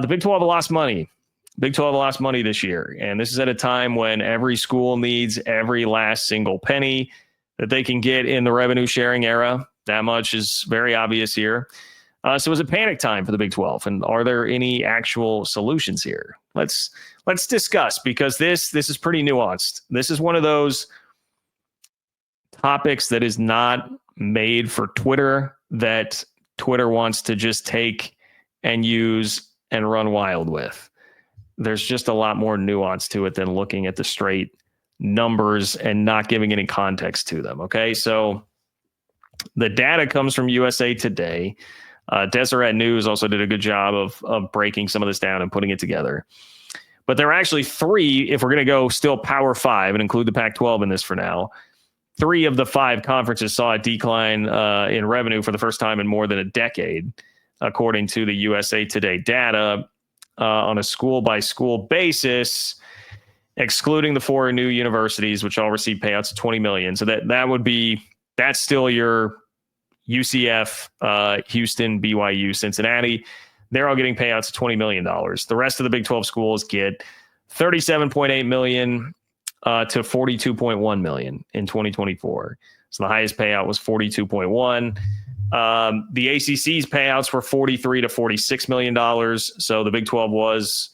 The Big 12 lost money. Big 12 lost money this year. And this is at a time when every school needs every last single penny that they can get in the revenue sharing era. That much is very obvious here. So it was a panic time for the Big 12. And are there any actual solutions here? Let's discuss, because this is pretty nuanced. This is one of those topics that is not made for Twitter, that Twitter wants to just take and use and run wild with. There's just a lot more nuance to it than looking at the straight numbers and not giving any context to them. Okay, so the data comes from USA Today. Deseret News also did a good job of breaking some of this down and putting it together. But there are actually three, if we're going to go still Power 5 and include the Pac-12 in this for now, 3 of the 5 conferences saw a decline in revenue for the first time in more than a decade, according to the USA Today data, on a school-by-school basis, excluding the 4 new universities, which all receive payouts of $20 million. So that's still your UCF, Houston, BYU, Cincinnati. They're all getting payouts of $20 million. The rest of the Big 12 schools get $37.8 million to $42.1 million in 2024. So the highest payout was $42.1. The ACC's payouts were $43 to $46 million. So the Big 12 was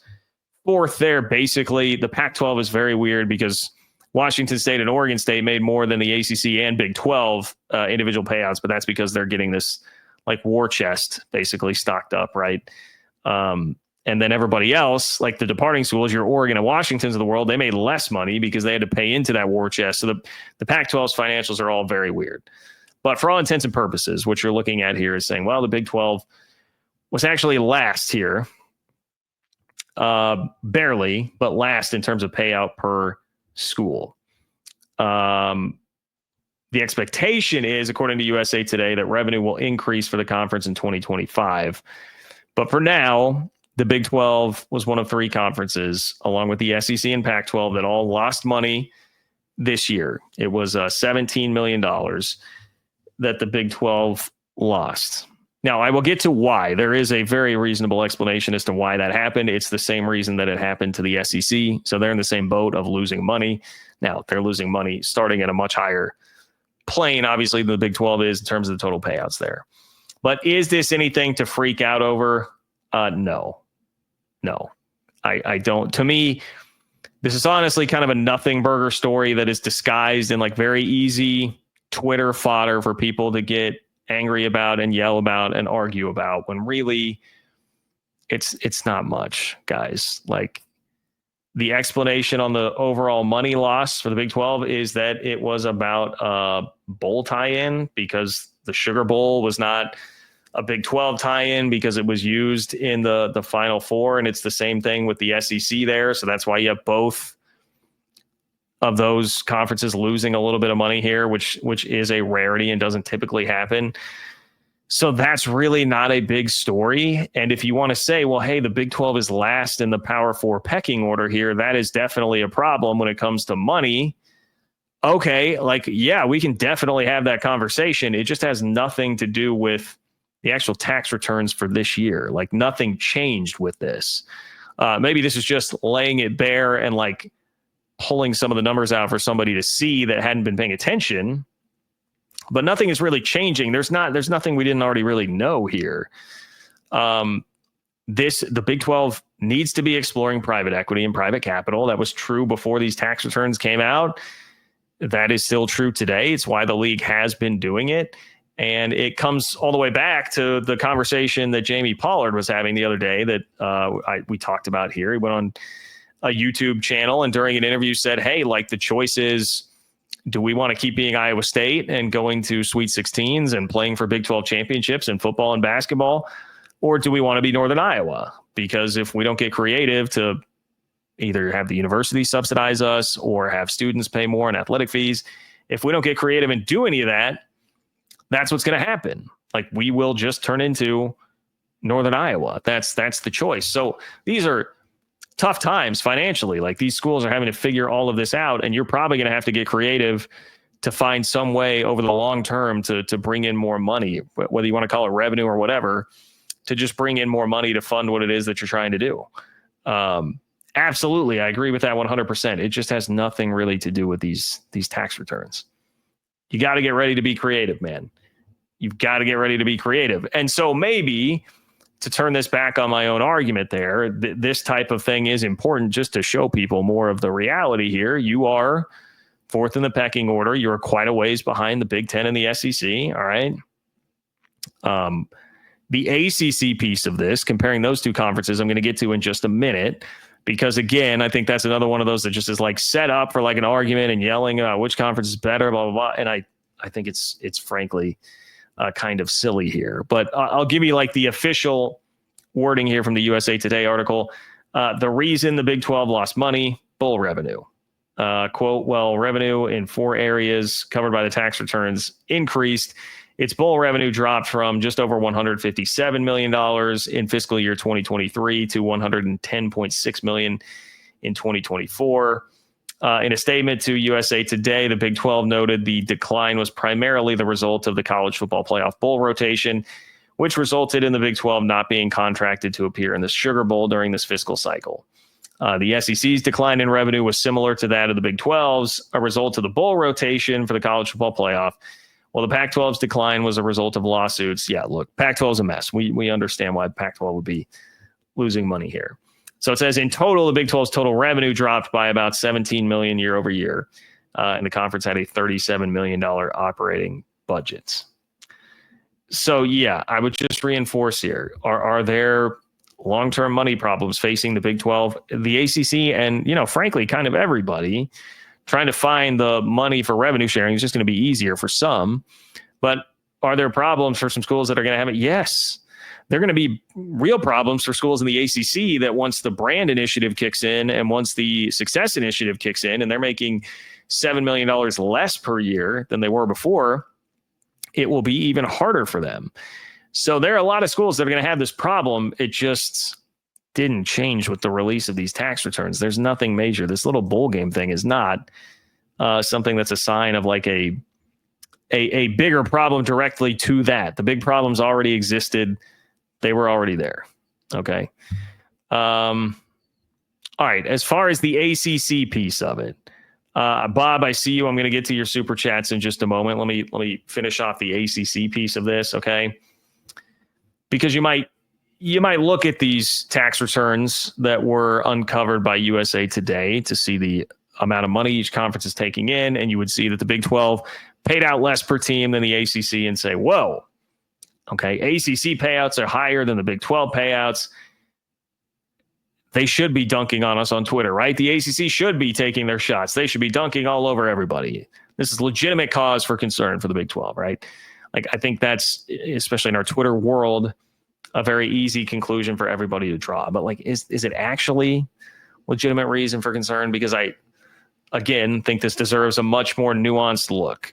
fourth there. Basically, the Pac-12 is very weird because Washington State and Oregon State made more than the ACC and Big 12 individual payouts, but that's because they're getting this like war chest basically stocked up, right? And then everybody else, like the departing schools, your Oregon and Washingtons of the world, they made less money because they had to pay into that war chest. So the Pac-12's financials are all very weird. But for all intents and purposes, what you're looking at here is saying, well, the Big 12 was actually last here. Barely, but last in terms of payout per school. The expectation is, according to USA Today, that revenue will increase for the conference in 2025. But for now, the Big 12 was one of 3 conferences, along with the SEC and Pac-12, that all lost money this year. It was $17 million that the Big 12 lost. Now, I will get to why. There is a very reasonable explanation as to why that happened. It's the same reason that it happened to the SEC. So they're in the same boat of losing money. Now, they're losing money starting at a much higher plane, obviously, than the Big 12 is in terms of the total payouts there. But is this anything to freak out over? No. I don't. To me, this is honestly kind of a nothing burger story that is disguised in like very easy Twitter fodder for people to get angry about and yell about and argue about, when really it's not much, guys. Like, the explanation on the overall money loss for the Big 12 is that it was about a bowl tie-in, because the Sugar Bowl was not a Big 12 tie-in because it was used in the Final Four, and it's the same thing with the SEC there. So that's why you have both of those conferences losing a little bit of money here, which is a rarity and doesn't typically happen. So that's really not a big story. And if you want to say, well, hey, the Big 12 is last in the Power 4 pecking order here, that is definitely a problem when it comes to money. Okay, like, yeah, we can definitely have that conversation. It just has nothing to do with the actual tax returns for this year. Like, nothing changed with this. Maybe this is just laying it bare and like pulling some of the numbers out for somebody to see that hadn't been paying attention. But nothing is really changing. There's nothing we didn't already really know here. The Big 12 needs to be exploring private equity and private capital. That was true before these tax returns came out. That is still true today. It's why the league has been doing it. And it comes all the way back to the conversation that Jamie Pollard was having the other day that we talked about here. He went on a YouTube channel and during an interview said, hey, like, the choice is, do we want to keep being Iowa State and going to Sweet 16s and playing for Big 12 championships in football and basketball? Or do we want to be Northern Iowa? Because if we don't get creative to either have the university subsidize us or have students pay more in athletic fees, if we don't get creative and do any of that, that's what's going to happen. Like, we will just turn into Northern Iowa. That's the choice. So these are tough times financially. Like, these schools are having to figure all of this out, and you're probably going to have to get creative to find some way over the long term to bring in more money, whether you want to call it revenue or whatever. to just bring in more money to fund what it is that you're trying to do. Absolutely. I agree with that 100%. It just has nothing really to do with these tax returns. You got to get ready to be creative, man. You've got to get ready to be creative. And so maybe to turn this back on my own argument there, this type of thing is important just to show people more of the reality here. You are fourth in the pecking order. You're quite a ways behind the Big Ten and the SEC. All right. The ACC piece of this, comparing those two conferences, I'm going to get to in just a minute, because again, I think that's another one of those that just is like set up for like an argument and yelling about which conference is better, blah, blah, blah. And I think it's frankly kind of silly here, but I'll give you like the official wording here from the USA Today article. The reason the Big 12 lost money, bowl revenue. Quote, well, revenue in 4 areas covered by the tax returns increased. Its bowl revenue dropped from just over $157 million in fiscal year 2023 to $110.6 million in 2024. In a statement to USA Today, the Big 12 noted the decline was primarily the result of the college football playoff bowl rotation, which resulted in the Big 12 not being contracted to appear in the Sugar Bowl during this fiscal cycle. The SEC's decline in revenue was similar to that of the Big 12's, a result of the bowl rotation for the college football playoff. Well, the Pac-12's decline was a result of lawsuits. Yeah, look, Pac-12 is a mess. We understand why Pac-12 would be losing money here. So it says in total, the Big 12's total revenue dropped by about $17 million year over year. And the conference had a $37 million operating budget. So, yeah, I would just reinforce here. Are there long-term money problems facing the Big 12, the ACC, and, frankly, kind of everybody? Trying to find the money for revenue sharing is just going to be easier for some. But are there problems for some schools that are going to have it? Yes. They're going to be real problems for schools in the ACC that once the brand initiative kicks in and once the success initiative kicks in and they're making $7 million less per year than they were before, it will be even harder for them. So there are a lot of schools that are going to have this problem. It just didn't change with the release of these tax returns. There's nothing major. This little bowl game thing is not something that's a sign of like a bigger problem directly to that. The big problems already existed. They were already there. Okay. All right. As far as the ACC piece of it, Bob, I see you. I'm going to get to your super chats in just a moment. Let me finish off the ACC piece of this. Okay. Because you might look at these tax returns that were uncovered by USA Today to see the amount of money each conference is taking in, and you would see that the Big 12 paid out less per team than the ACC and say, whoa, okay, ACC payouts are higher than the Big 12 payouts. They should be dunking on us on Twitter, right? The ACC should be taking their shots. They should be dunking all over everybody. This is legitimate cause for concern for the Big 12, right? Like, I think that's, especially in our Twitter world, a very easy conclusion for everybody to draw. But like, is it actually legitimate reason for concern? Because I, again, think this deserves a much more nuanced look.